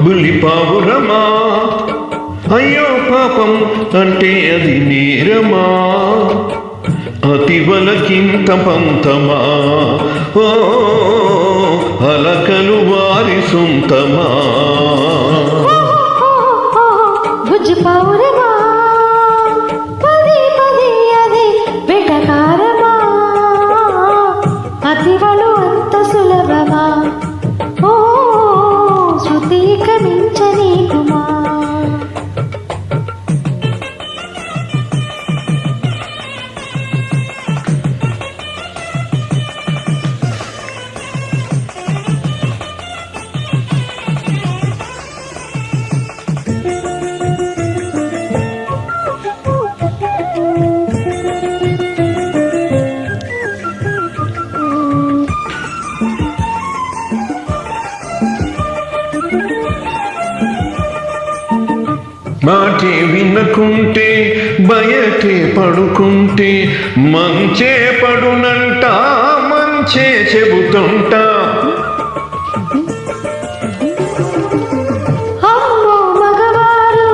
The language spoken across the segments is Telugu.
బుల్లి పావురమా అయ్యో పాపం అంటే అది నేరమా అతివలకింత పంతమా ఓ అలకలు వారి సొంతమా బుజ్జి పావురమా పది పది అది వెటకారమా అతివలు అంత సులభమా ఓ శృతి కమించని కుమా మాటే వినకుంటే బయటే పడుకుంటే మంచే పడునంట మంచే చెబుతుంటా అమ్మో మగవారు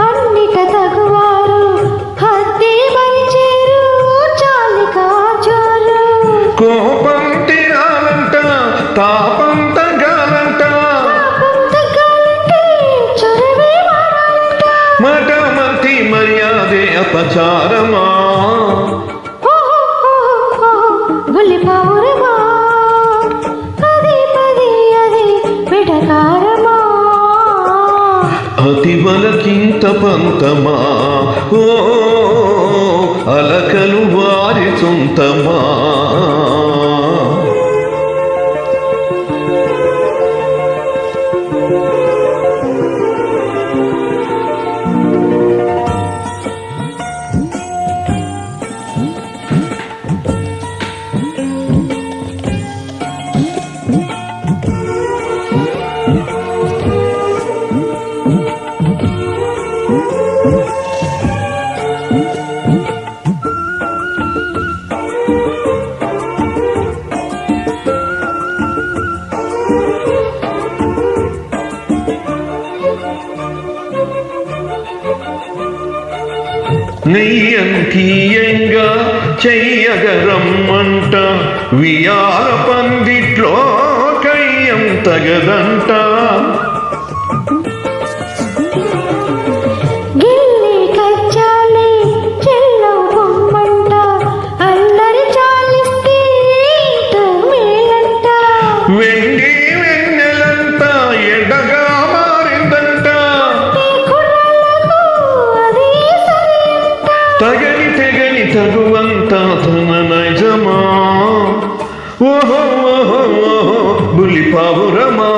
అన్నిట తగువారు హద్దే మరిచేరు చాలికాచోరు కోపం తీరాలంట తాపం తగ్గాలంట మటమతి మర్యాదే అపచారమా బుల్లి పావురమా పది పది అది వెటకారమా అతివలకింత పంతమా ఓ అలకలు వారి సొంతమా నెయ్యంతీయంగా చెయ్యగరమ్మంట వియాల పందిట్లో కయ్యం తగదంట గిల్లి కచ్చాలి చెల్లవు బొమ్మంట అల్లరి చాలిస్తే మేలంట వెండి వెన్నెలంట ఎడగా మారిందంట తగని తెగని తగువంత తన నైజమా ఓహో ఓహో ఓహో బుల్లి పావురమా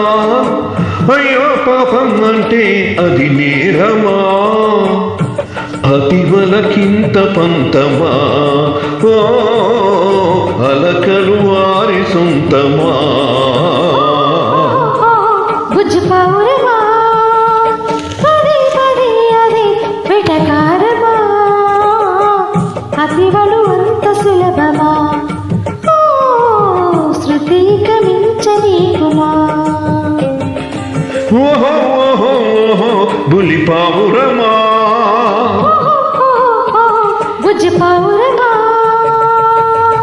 అయ్యో పాపం అంటే అది నేరమా అతివలకింత పంతమా ఓ అలకలు వారి సొంతమా బుజ్జి పావురమా పది పది అది వెటకారమా అతివలు అంత సులభమా ఓ శృతి కమించని కుమా ఓహో ఓహో ఓహో బుల్లి పావురమా